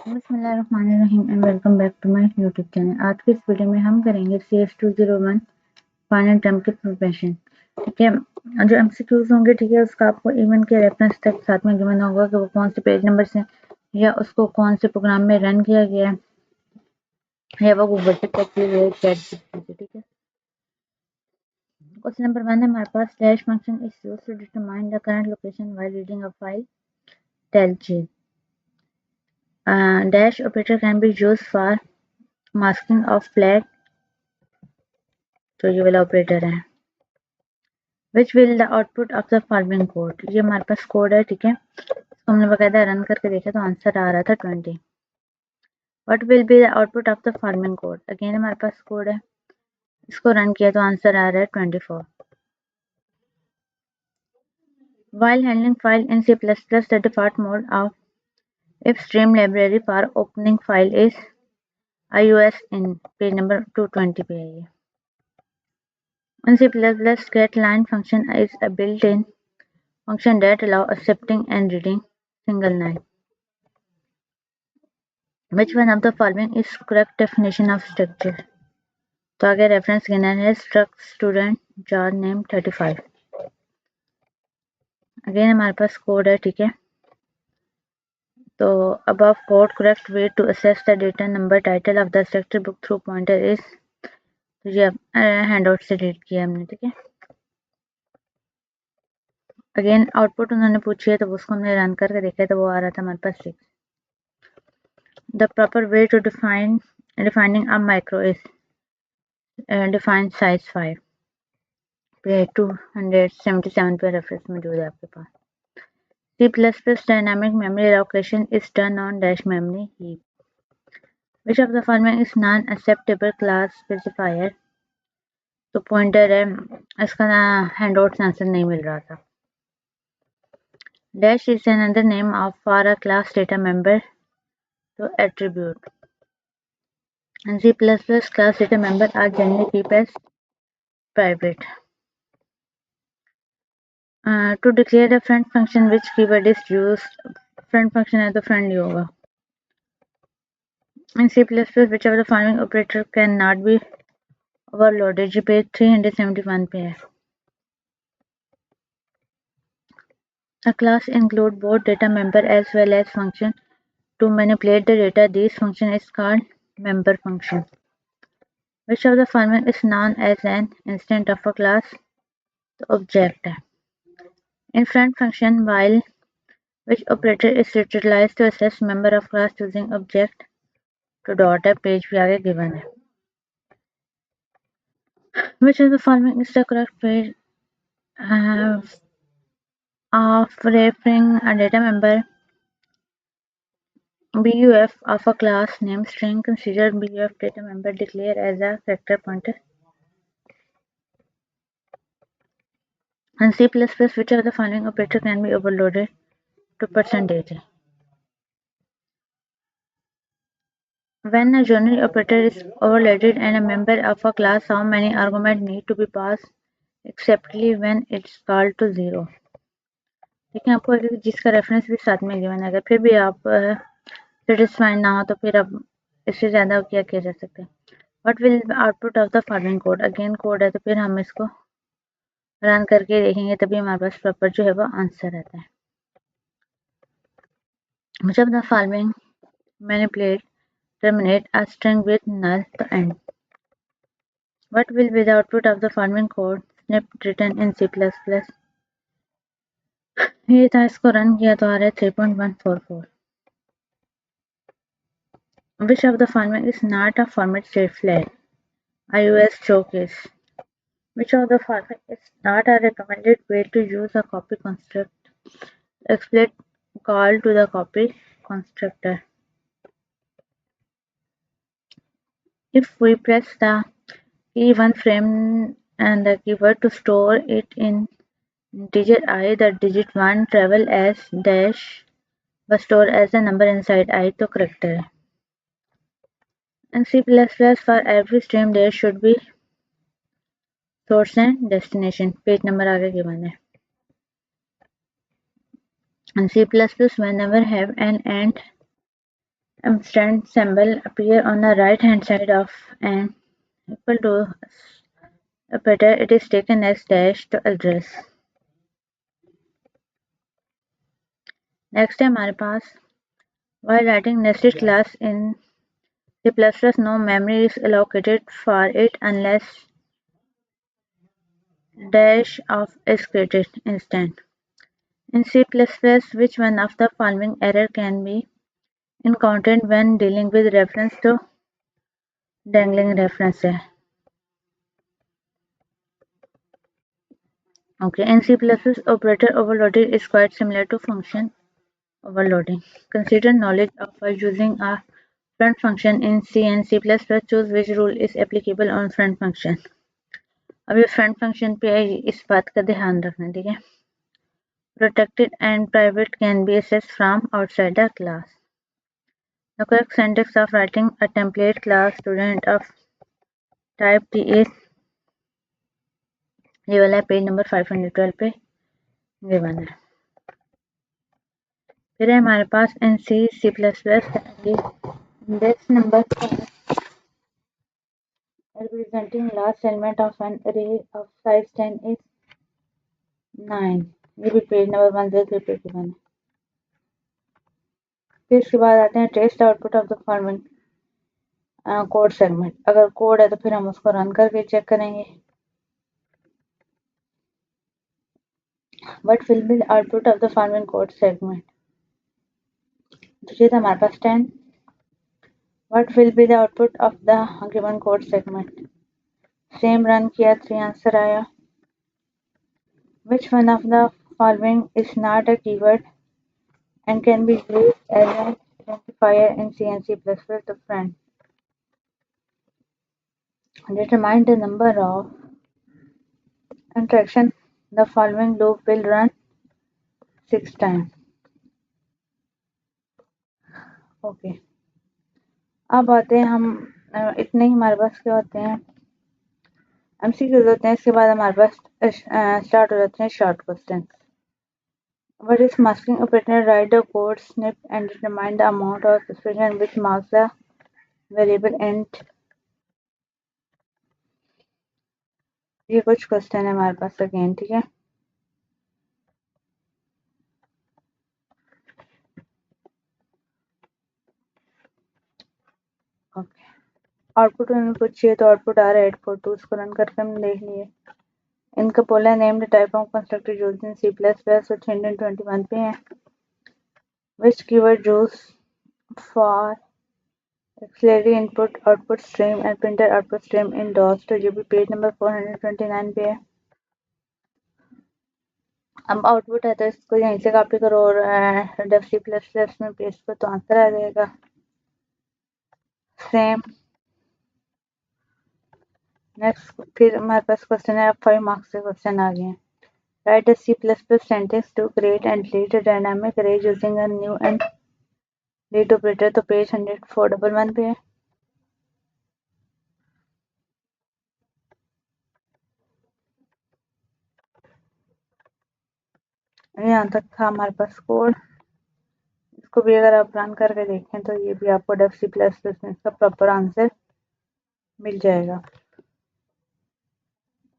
बिस्मिल्लाहिर्रहमानिर्रहीम and welcome back to my YouTube channel. आज की इस वीडियो में हम करेंगे CS201 फाइनल टर्म के प्रिपरेशन। ठीक है, जो एमसीक्यूज होंगे, ठीक है, उसका आपको इवन के रेफरेंस तक साथ में गिवन होगा कि वो कौन से पेज नंबर से या उसको कौन से प्रोग्राम में रन किया गया है या वो गूगल पे चेक किया गया है, चैट से। ठीक है, क्वेश्चन नंबर 1 है हमारे पास, dash function is used to determine the current location while reading a file tellg. Dash operator can be used for masking of flag, तो ये वाला ऑपरेटर है। Which will the output of the following code, ये हमारे पास code है। ठीक है, इसको हमने बकायदा रन करके देखा तो आंसर आ रहा था 20। What will be the output of the following code, again हमारे पास कोड है, इसको रन किया तो आंसर आ रहा है 24। While handling file in C++, the default mode of ifstream library for opening file is IOSIN, page number 220 पे है ये। In C++, getLine function is a built-in function that allows accepting and reading single line. Which one of the following is correct definition of structure? तो आगे reference गिना है struct student jar name 35। Again हमारे पास code है। ठीक है, तो above code correct way to access the data number title of the structure book through pointer is, तो ये हैंडआउट से रीड किया हमने। ठीक है, अगेन आउटपुट उन्होंने पूछी है तो उसको हमने रन करके देखा तो वो आ रहा था हमारे पास 6। The proper way to defining a macro is define size 5, पे 277 पे रेफरेंस मौजूद है आपके पास। C++ dynamic memory allocation is done on dash memory heap. Which of the following is non-acceptable class specifier? तो पॉइंटर है, इसका ना हैंडआउट से आंसर नहीं मिल रहा था। Dash is another name of for a class data member to attribute. In C++, class data member are generally kept as private. To declare a friend function, which keyword is used? Friend function है तो friend ही होगा। In C++, which of the following operator cannot be overloaded? ये page 371 पे है। A class include both data member as well as function to manipulate the data. This function is called member function. Which of the following is known as an instance of a class? तो object है। In friend function, while which operator is utilized to access member of class using object? तो dot है, page भी आगे given है। Which of the following is the correct way of referring a data member BUF of a class name string? Consider BUF data member declared as a character pointer. In C++, which of the following operator can be overloaded to percentage? When a joinery operator is overloaded and a member of a class, how many arguments need to be passed exceptly when it's called to 0? ठीक है, आपको जिसका reference भी साथ में given है, अगर फिर भी आप सेटिस्फाइड ना हो तो फिर अब इससे ज़्यादा क्या किया जा सकता है। What will output of the following code, again code है तो फिर हम इसको रन करके देखेंगे तभी हमारे पास प्रॉपर जो है वो आंसर रहता है। जब the following manipulate terminate a string with null to end. What will be the output of the following code snippet written in C++? ये था, इसको रन किया तो आ रहा है 3.144। Which of the following is not a format state flag? iOS showcase. Which of the following is not a recommended way to use a copy construct? Explicit call to the copy constructor. If we press the key one frame and the keyword to store it in integer I, the digit 1 travel as dash was stored as a number inside I, तो correct है। In C++, for every stream there should be source and destination, page number आगे given है। In C++, whenever have an and ampersand symbol appear on the right hand side of an equal to operator, it is taken as dash to address. Next है हमारे पास while writing nested class in C++, no memory is allocated for it unless dash of is created instant. In C++, which one of the following error can be encountered when dealing with reference to dangling reference है? Okay, in C++, operator overloading is quite similar to function overloading. Consider knowledge of using a front function in C and C++. Choose which rule is applicable on front function. अब ये front function पे है, इस बात का ध्यान रखना, ठीक है. Protected and private can be accessed from outside the class. The correct syntax of writing a template class student of type T is ये वाला है पेज नंबर 512 पे गिवन है. फिर है हमारे पास in C, C++ index number representing last element of an array of size 10 is 9. ये भी पेज नंबर 103 पे गिवन है. फिर इसके बाद आते हैं test output of the following code segment. अगर कोड है तो फिर हम उसको रन करके चेक करेंगे. What will be the output of the following code segment? तो ये था हमारे पास 10. What will be the output of the given code segment? Same run किया 3 आंसर आया. Which one of the following is not a keyword and can be used as an identifier in C and C++? The friend. Determine the number of interactions the following loop will run 6 times. Okay. अब आते हैं हम इतने ही हमारे पास क्या होते हैं MCQs होते हैं. इसके बाद हमारे पास स्टार्ट हो जाते हैं short question. What is masking operator? Write the code snip and determine the amount of expression which marks the variable int. ये कुछ क्वेश्चन है हमारे पास अगेन, ठीक है. ओके, आउटपुट में कुछ चाहिए तो आउटपुट आ रहा है 842. उसको रन करके हम देख लिए. इनका पोला name the type of constructor used in C++ और 321 पे है. Which keyword used for auxiliary input output stream and printer output stream in DOS? तो ये भी पेज नंबर 429 पे है. अब आउटपुट है तो इसको यहीं से कॉपी करो और डेफ C++ में पेस्ट करो तो आंसर आ जाएगा. सेम. नेक्स्ट फिर हमारे पास क्वेश्चन है. अब 5 मार्क्स के क्वेश्चन आ गए हैं. Write a C++ sentence to create and delete a dynamic array using a new and delete operator. तो पेज 10411 पे है. यहाँ तक था हमारे पास कोड. इसको भी अगर आप रन करके देखें तो ये भी आपको डेफ C++ में इसका प्रॉपर आंसर मिल जाएगा.